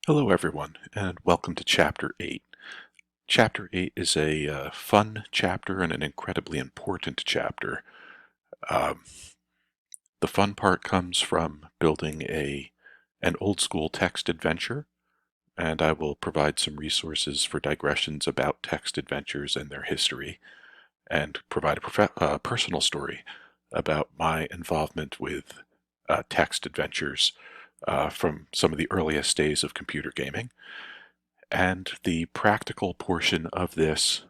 Hello everyone, and welcome to Chapter 8. Chapter 8 is a fun chapter and an incredibly important chapter. Um, the fun part comes from building an old-school text adventure, and I will provide some resources for digressions about text adventures and their history, and provide a personal story about my involvement with text adventures from some of the earliest days of computer gaming. And the practical portion of this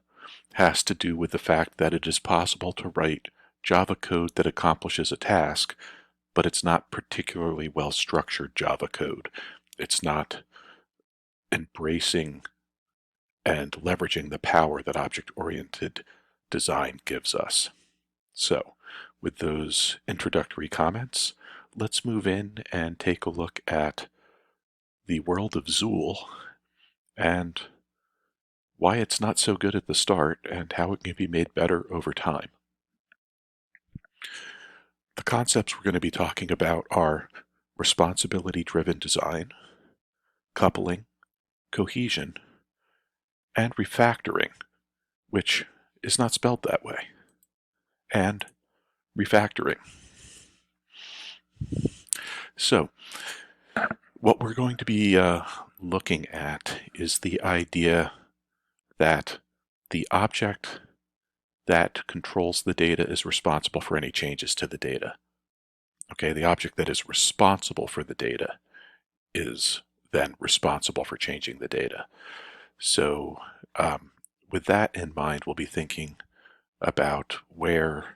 has to do with the fact that it is possible to write Java code that accomplishes a task, but it's not particularly well-structured Java code. It's not embracing and leveraging the power that object-oriented design gives us. So, with those introductory comments, let's move in and take a look at the world of Zool and why it's not so good at the start and how it can be made better over time. The concepts we're going to be talking about are responsibility-driven design, coupling, cohesion, and refactoring, which is not spelled that way, and refactoring. So, what we're going to be looking at is the idea that the object that controls the data is responsible for any changes to the data. Okay, the object that is responsible for the data is then responsible for changing the data. So with that in mind, we'll be thinking about where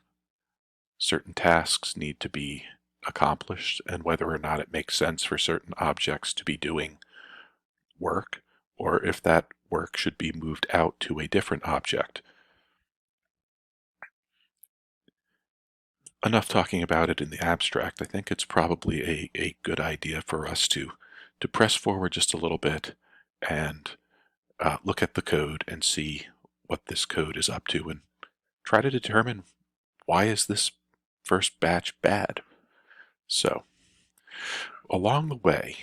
certain tasks need to be accomplished and whether or not it makes sense for certain objects to be doing work, or if that work should be moved out to a different object. Enough talking about it in the abstract. I think it's probably a good idea for us to press forward just a little bit and look at the code and see what this code is up to and try to determine why is this first batch bad. So, along the way,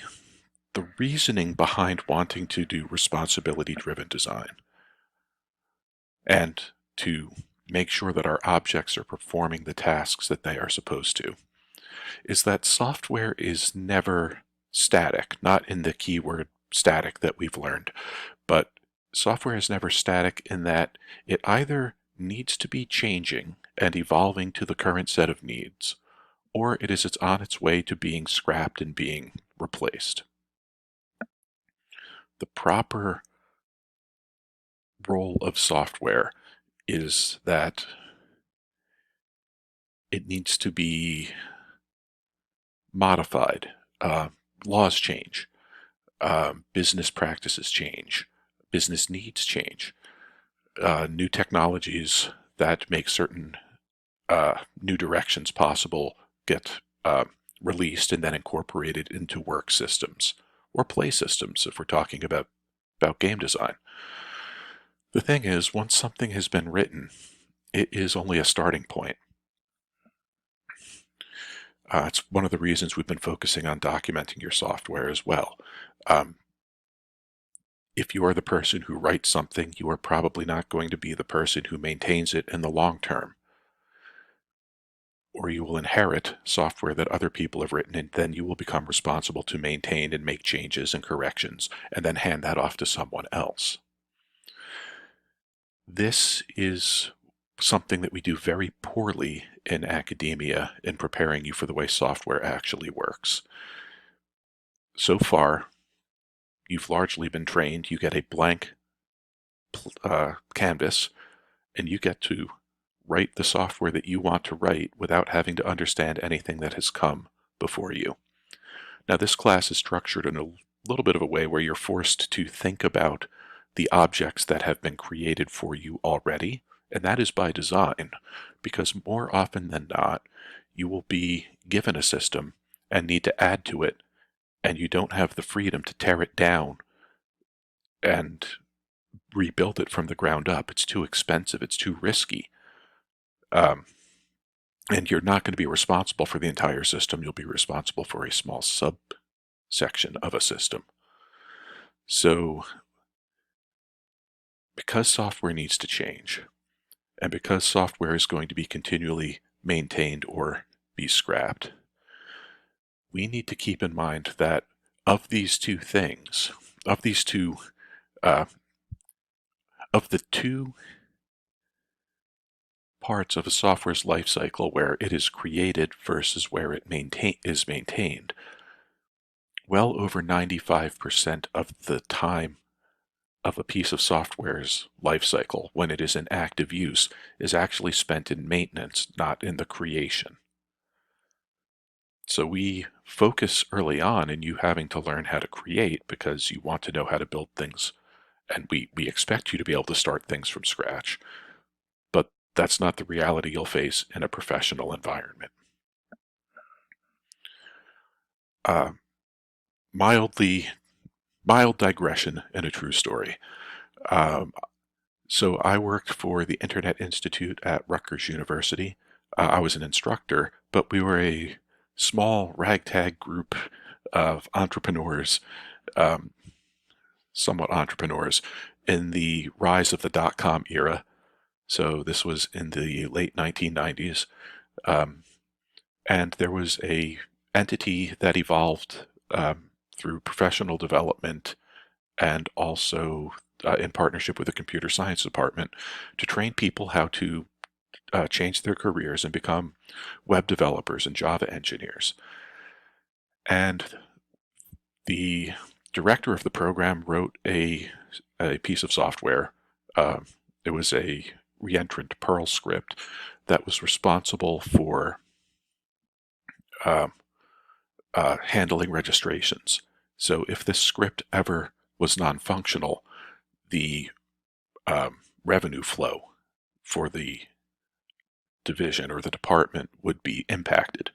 the reasoning behind wanting to do responsibility-driven design and to make sure that our objects are performing the tasks that they are supposed to is that software is never static, not in the keyword static that we've learned, but software is never static in that it either needs to be changing and evolving to the current set of needs, or it's on its way to being scrapped and being replaced. The proper role of software is that it needs to be modified. Laws change, business practices change, business needs change, new technologies that make certain new directions possible get released and then incorporated into work systems or play systems if we're talking about game design. The thing is, once something has been written, it is only a starting point. It's one of the reasons we've been focusing on documenting your software as well. If you are the person who writes something, you are probably not going to be the person who maintains it in the long term. Or you will inherit software that other people have written, and then you will become responsible to maintain and make changes and corrections, and then hand that off to someone else. This is something that we do very poorly in academia in preparing you for the way software actually works. So far, you've largely been trained. You get a blank canvas, and you get to write the software that you want to write without having to understand anything that has come before you. Now, this class is structured in a little bit of a way where you're forced to think about the objects that have been created for you already, and that is by design, because more often than not, you will be given a system and need to add to it, and you don't have the freedom to tear it down and rebuild it from the ground up. It's too expensive, it's too risky. And you're not going to be responsible for the entire system. You'll be responsible for a small subsection of a system. So because software needs to change, and because software is going to be continually maintained or be scrapped, we need to keep in mind that of these two things, of these two, uh, of the two parts of a software's life cycle where it is created versus where it is maintained, well over 95% of the time of a piece of software's life cycle when it is in active use is actually spent in maintenance, not in the creation. So we focus early on in you having to learn how to create because you want to know how to build things, and we expect you to be able to start things from scratch. But that's not the reality you'll face in a professional environment. Uh, mild digression and a true story. Um, so I worked for the Internet Institute at Rutgers University. I was an instructor, but we were a small ragtag group of entrepreneurs, um, somewhat entrepreneurs, in the rise of the dot-com era. So this was in the late 1990s. Um, and there was a entity that evolved through professional development and also in partnership with the computer science department to train people how to change their careers and become web developers and Java engineers. And the director of the program wrote a piece of software. It was a reentrant Perl script that was responsible for um, handling registrations. So if this script ever was non-functional, the revenue flow for the division or the department would be impacted.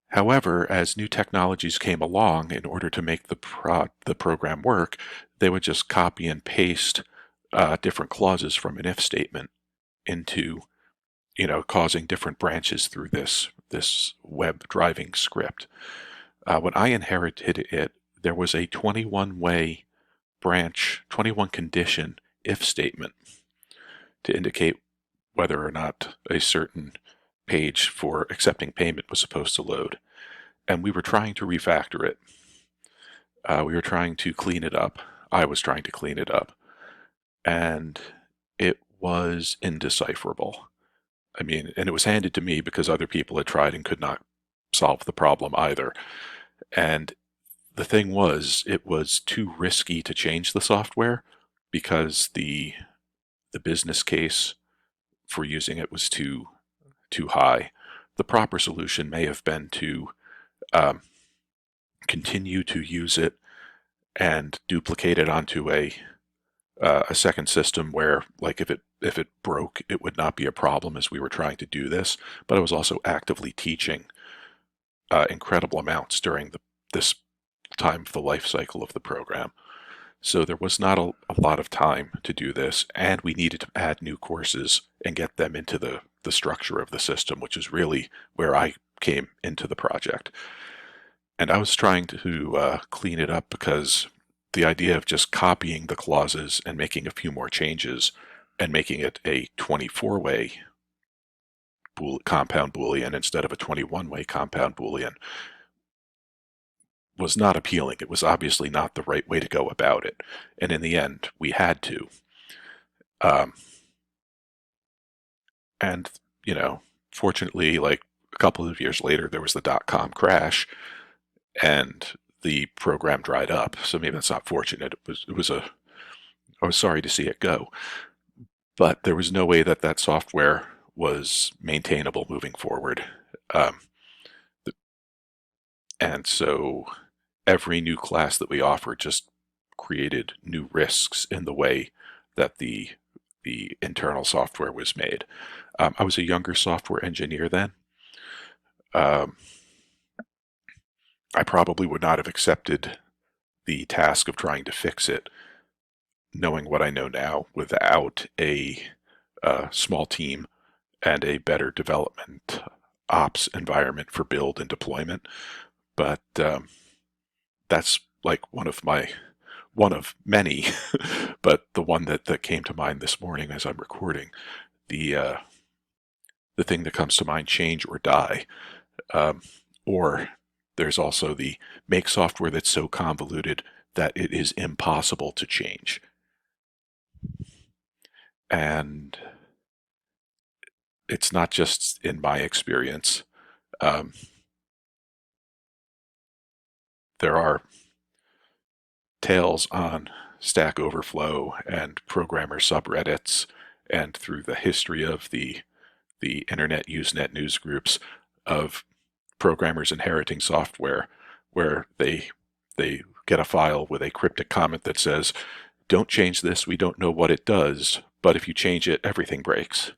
However, as new technologies came along, in order to make the program work, they would just copy and paste different clauses from an if statement into, causing different branches through this web driving script. When I inherited it, there was a 21-way branch, 21 condition if statement to indicate whether or not a certain page for accepting payment was supposed to load. And we were trying to refactor it. We were trying to clean it up. I was trying to clean it up. And it was indecipherable. I mean, and it was handed to me because other people had tried and could not solve the problem either. And the thing was, it was too risky to change the software because the business case for using it was too high. The proper solution may have been to continue to use it and duplicate it onto a second system where, like, if it broke, it would not be a problem as we were trying to do this. But I was also actively teaching incredible amounts during this time of the life cycle of the program. So there was not a lot of time to do this, and we needed to add new courses and get them into the structure of the system, which is really where I came into the project. And I was trying to clean it up because the idea of just copying the clauses and making a few more changes and making it a 24-way compound Boolean instead of a 21-way compound Boolean was not appealing. It was obviously not the right way to go about it. And in the end, we had to. And, fortunately, like a couple of years later, there was the dot-com crash and the program dried up. So maybe that's not fortunate. I was sorry to see it go. But there was no way that software was maintainable moving forward. And so every new class that we offered just created new risks in the way that the internal software was made. I was a younger software engineer then. I probably would not have accepted the task of trying to fix it, knowing what I know now, without a small team and a better development ops environment for build and deployment. But that's like one of my one of many, but the one that came to mind this morning as I'm recording, the thing that comes to mind, change or die. Or there's also the make software that's so convoluted that it is impossible to change. And it's not just in my experience. There are tales on Stack Overflow and programmer subreddits and through the history of the internet Usenet news groups of programmers inheriting software where they get a file with a cryptic comment that says, don't change this, we don't know what it does, but if you change it, everything breaks.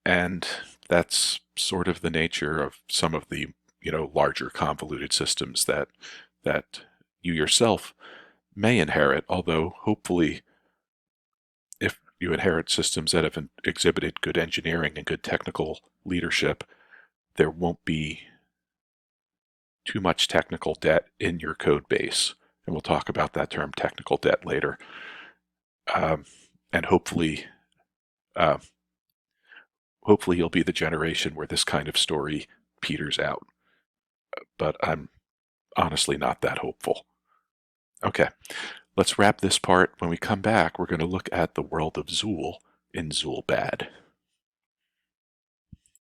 And that's sort of the nature of some of the larger convoluted systems that you yourself may inherit, although hopefully if you inherit systems that have exhibited good engineering and good technical leadership, there won't be too much technical debt in your code base. And we'll talk about that term technical debt later. And hopefully you'll be the generation where this kind of story peters out. But I'm honestly not that hopeful. Okay, let's wrap this part. When we come back, we're going to look at the world of Zool in Zool Bad.